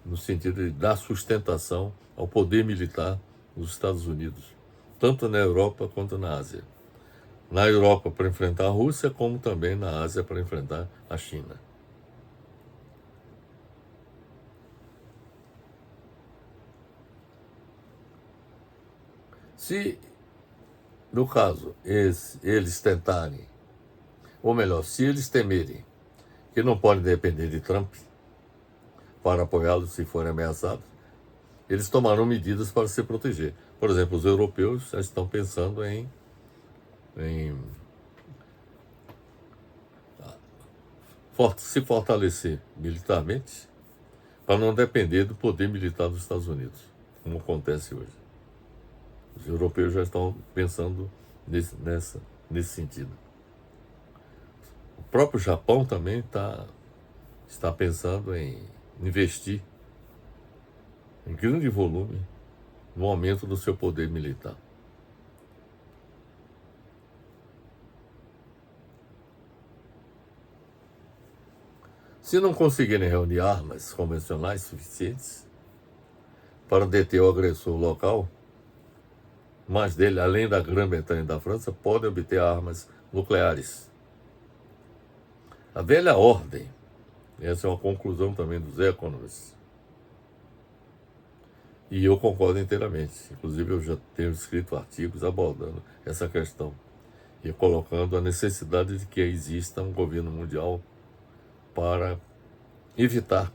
no sentido de dar sustentação ao poder militar dos Estados Unidos, tanto na Europa quanto na Ásia. Na Europa para enfrentar a Rússia, como também na Ásia para enfrentar a China. Se, no caso, eles tentarem, ou melhor, se eles temerem que não podem depender de Trump para apoiá-los se forem ameaçados, eles tomarão medidas para se proteger. Por exemplo, os europeus já estão pensando em se fortalecer militarmente para não depender do poder militar dos Estados Unidos, como acontece hoje. Os europeus já estão pensando nesse sentido. O próprio Japão também está pensando em investir em grande volume no aumento do seu poder militar. Se não conseguirem reunir armas convencionais suficientes para deter o agressor local, mas dele, além da Grã-Bretanha e da França, podem obter armas nucleares. A velha ordem, essa é uma conclusão também dos Economists, e eu concordo inteiramente. Inclusive, eu já tenho escrito artigos abordando essa questão e colocando a necessidade de que exista um governo mundial para evitar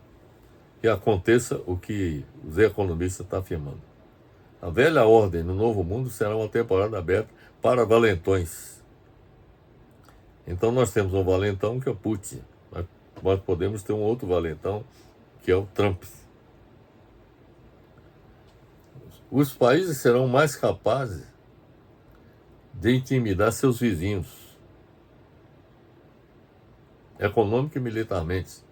que aconteça o que os economistas estão afirmando. A velha ordem no Novo Mundo será uma temporada aberta para valentões. Então nós temos um valentão que é o Putin, mas nós podemos ter um outro valentão que é o Trump. Os países serão mais capazes de intimidar seus vizinhos, econômica e militarmente,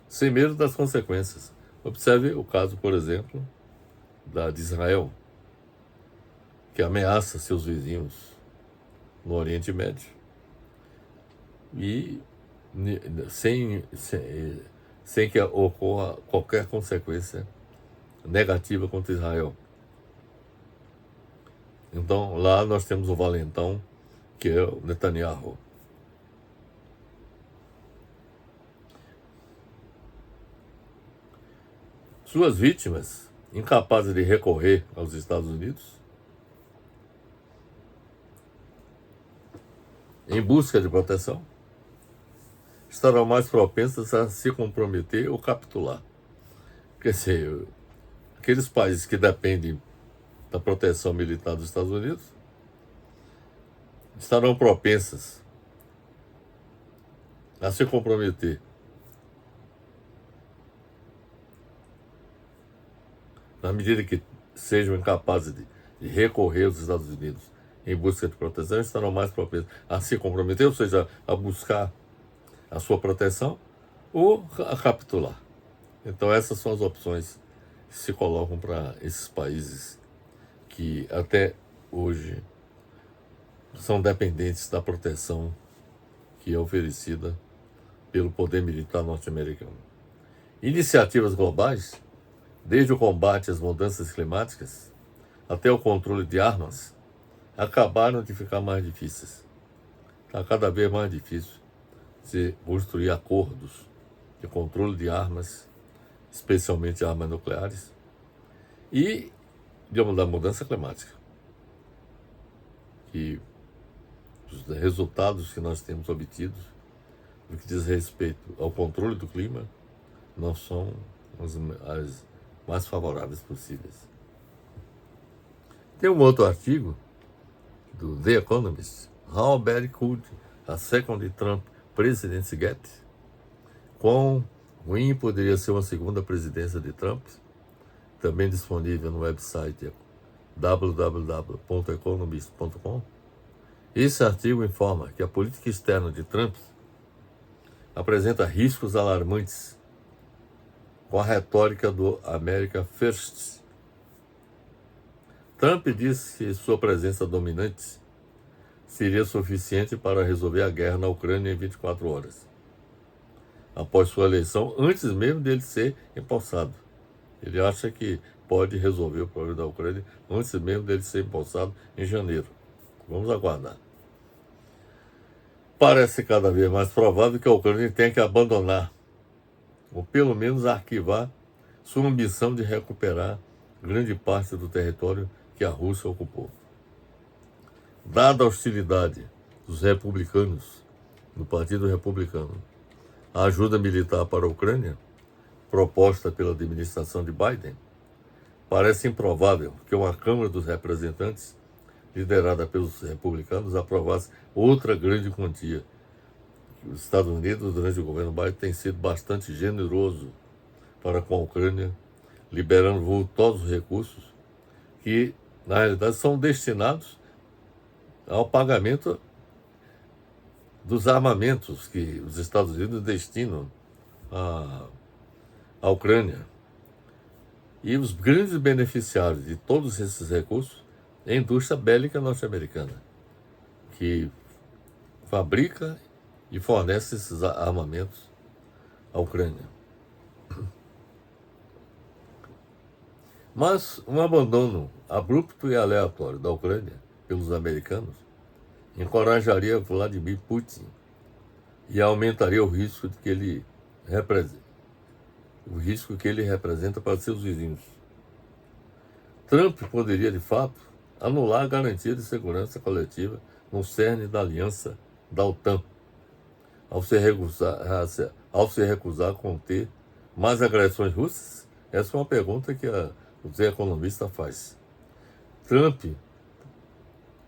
sem medo das consequências. Observe o caso, por exemplo, de Israel, que ameaça seus vizinhos no Oriente Médio e sem que ocorra qualquer consequência negativa contra Israel. Então, lá nós temos o valentão, que é o Netanyahu, Suas vítimas, incapazes de recorrer aos Estados Unidos, em busca de proteção, estarão mais propensas a se comprometer ou capitular. Quer dizer, aqueles países que dependem da proteção militar dos Estados Unidos estarão propensas a se comprometer na medida que sejam incapazes de recorrer aos Estados Unidos em busca de proteção, estarão mais propensos a se comprometer, ou seja, a buscar a sua proteção ou a capitular. Então essas são as opções que se colocam para esses países que até hoje são dependentes da proteção que é oferecida pelo poder militar norte-americano. Iniciativas globais, desde o combate às mudanças climáticas até o controle de armas, acabaram de ficar mais difíceis. Está cada vez mais difícil de construir acordos de controle de armas, especialmente armas nucleares, e da mudança climática. E os resultados que nós temos obtidos no que diz respeito ao controle do clima não são as mais favoráveis possíveis. Tem um outro artigo do The Economist, How Bad Could a Second Trump Presidency Get? Quão ruim poderia ser uma segunda presidência de Trump? Também disponível no website www.economist.com. Esse artigo informa que a política externa de Trump apresenta riscos alarmantes com a retórica do America First. Trump disse que sua presença dominante seria suficiente para resolver a guerra na Ucrânia em 24 horas, após sua eleição, antes mesmo dele ser empossado. Ele acha que pode resolver o problema da Ucrânia antes mesmo dele ser empossado em janeiro. Vamos aguardar. Parece cada vez mais provável que a Ucrânia tenha que abandonar, ou pelo menos arquivar, sua ambição de recuperar grande parte do território que a Rússia ocupou. Dada a hostilidade dos republicanos, do Partido Republicano, a ajuda militar para a Ucrânia, proposta pela administração de Biden, parece improvável que uma Câmara dos Representantes, liderada pelos republicanos, aprovasse outra grande quantia. Os Estados Unidos, durante o governo Biden, tem sido bastante generoso para com a Ucrânia, liberando vultosos recursos que, na realidade, são destinados ao pagamento dos armamentos que os Estados Unidos destinam à Ucrânia. E os grandes beneficiários de todos esses recursos é a indústria bélica norte-americana, que fabrica e fornece esses armamentos à Ucrânia. Mas um abandono abrupto e aleatório da Ucrânia pelos americanos encorajaria Vladimir Putin e aumentaria o risco que ele representa para seus vizinhos. Trump poderia, de fato, anular a garantia de segurança coletiva no cerne da aliança da OTAN, ao se recusar a conter mais agressões russas? Essa é uma pergunta que o The Economist faz. Trump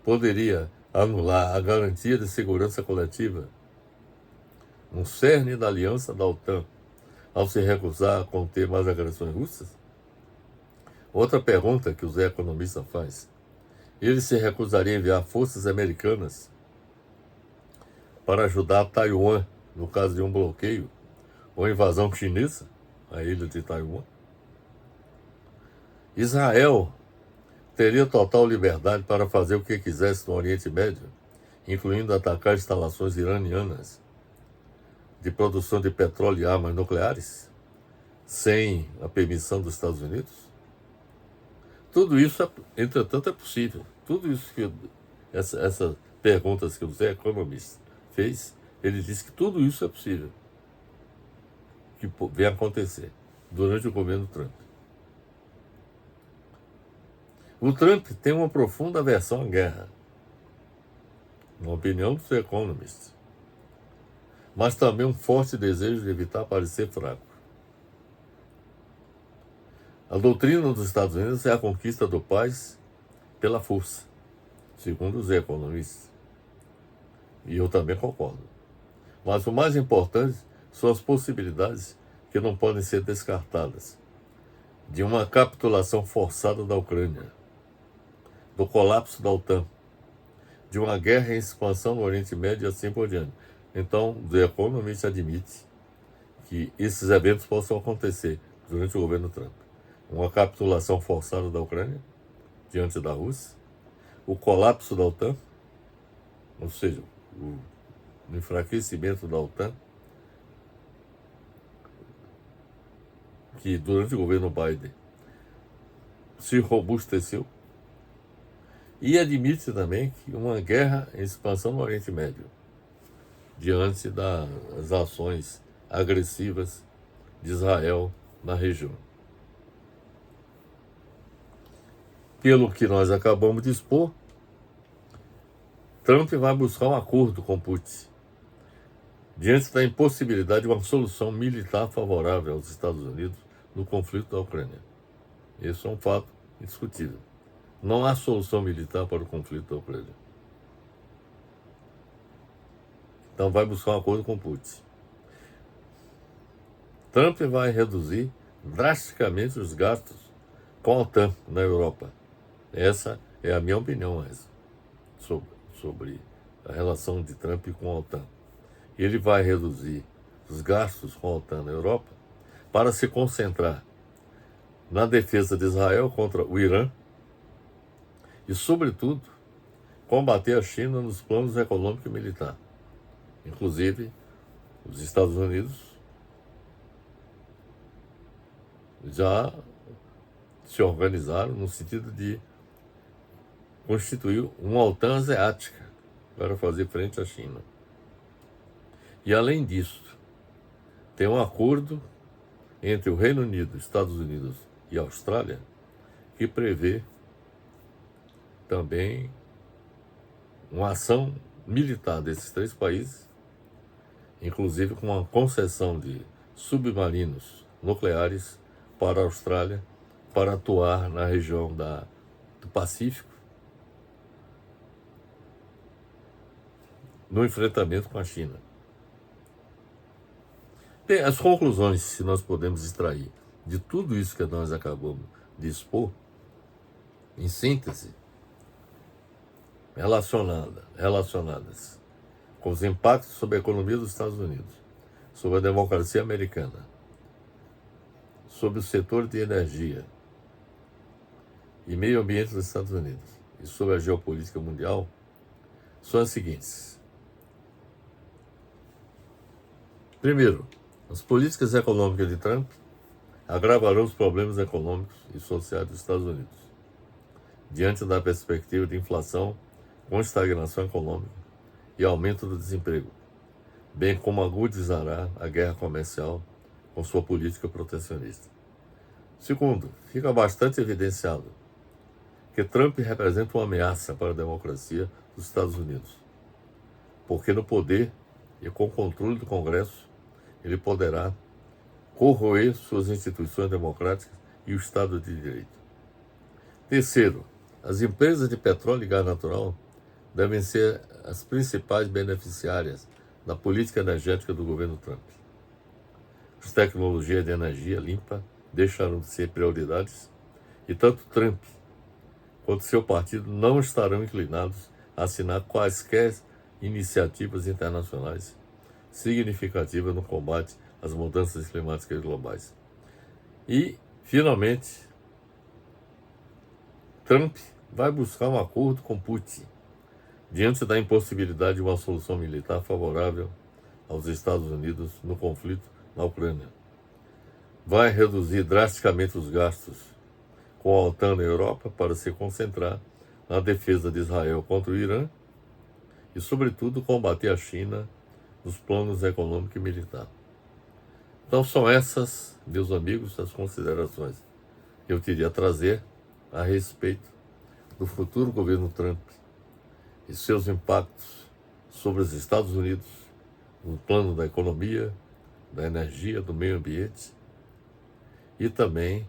poderia anular a garantia de segurança coletiva no cerne da aliança da OTAN, ao se recusar a conter mais agressões russas? Outra pergunta que o The Economist faz: ele se recusaria a enviar forças americanas para ajudar Taiwan no caso de um bloqueio ou invasão chinesa à ilha de Taiwan? Israel teria total liberdade para fazer o que quisesse no Oriente Médio, incluindo atacar instalações iranianas de produção de petróleo e armas nucleares, sem a permissão dos Estados Unidos? Tudo isso, entretanto, é possível. Tudo isso que essas perguntas que o The Economist fez, ele disse que tudo isso é possível que venha acontecer durante o governo Trump. O Trump tem uma profunda aversão à guerra, na opinião dos economistas, mas também um forte desejo de evitar parecer fraco. A doutrina dos Estados Unidos é a conquista do país pela força, segundo os economistas. E eu também concordo. Mas o mais importante são as possibilidades que não podem ser descartadas de uma capitulação forçada da Ucrânia, do colapso da OTAN, de uma guerra em expansão no Oriente Médio e assim por diante. Então, o Economist admite que esses eventos possam acontecer durante o governo Trump. Uma capitulação forçada da Ucrânia diante da Rússia, o colapso da OTAN, ou seja, o enfraquecimento da OTAN, que durante o governo Biden se robusteceu, e admite também que uma guerra em expansão no Oriente Médio, diante das ações agressivas de Israel na região. Pelo que nós acabamos de expor, Trump vai buscar um acordo com Putin, diante da impossibilidade de uma solução militar favorável aos Estados Unidos no conflito da Ucrânia. Esse é um fato indiscutível. Não há solução militar para o conflito da Ucrânia. Então vai buscar um acordo com Putin. Trump vai reduzir drasticamente os gastos com a OTAN na Europa. Essa é a minha opinião sobre a relação de Trump com a OTAN. Ele vai reduzir os gastos com a OTAN na Europa para se concentrar na defesa de Israel contra o Irã e, sobretudo, combater a China nos planos econômico e militar. Inclusive, os Estados Unidos já se organizaram no sentido de constituir uma OTAN asiática para fazer frente à China. E, além disso, tem um acordo entre o Reino Unido, Estados Unidos e a Austrália que prevê também uma ação militar desses três países, inclusive com uma concessão de submarinos nucleares para a Austrália para atuar na região do Pacífico no enfrentamento com a China. Bem, as conclusões que nós podemos extrair de tudo isso que nós acabamos de expor, em síntese, relacionadas com os impactos sobre a economia dos Estados Unidos, sobre a democracia americana, sobre o setor de energia e meio ambiente dos Estados Unidos e sobre a geopolítica mundial, são as seguintes. Primeiro, as políticas econômicas de Trump agravarão os problemas econômicos e sociais dos Estados Unidos, diante da perspectiva de inflação com estagnação econômica e aumento do desemprego, bem como agudizará a guerra comercial com sua política protecionista. Segundo, fica bastante evidenciado que Trump representa uma ameaça para a democracia dos Estados Unidos, porque no poder e com o controle do Congresso, ele poderá corroer suas instituições democráticas e o Estado de Direito. Terceiro, as empresas de petróleo e gás natural devem ser as principais beneficiárias da política energética do governo Trump. As tecnologias de energia limpa deixarão de ser prioridades e tanto Trump quanto seu partido não estarão inclinados a assinar quaisquer iniciativas internacionais significativas no combate às mudanças climáticas globais. E, finalmente, Trump vai buscar um acordo com Putin, diante da impossibilidade de uma solução militar favorável aos Estados Unidos no conflito na Ucrânia. Vai reduzir drasticamente os gastos com a OTAN na Europa para se concentrar na defesa de Israel contra o Irã e, sobretudo, combater a China nos planos econômico e militar. Então são essas, meus amigos, as considerações que eu queria trazer a respeito do futuro governo Trump e seus impactos sobre os Estados Unidos no plano da economia, da energia, do meio ambiente e também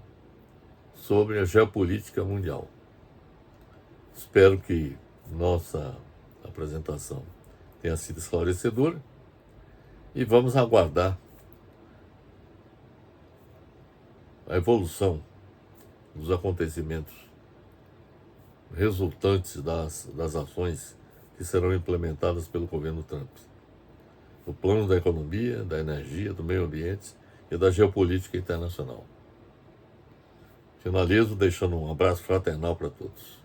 sobre a geopolítica mundial. Espero que nossa apresentação tenha sido esclarecedora e vamos aguardar a evolução dos acontecimentos resultantes das ações que serão implementadas pelo governo Trump. O plano da economia, da energia, do meio ambiente e da geopolítica internacional. Finalizo deixando um abraço fraternal para todos.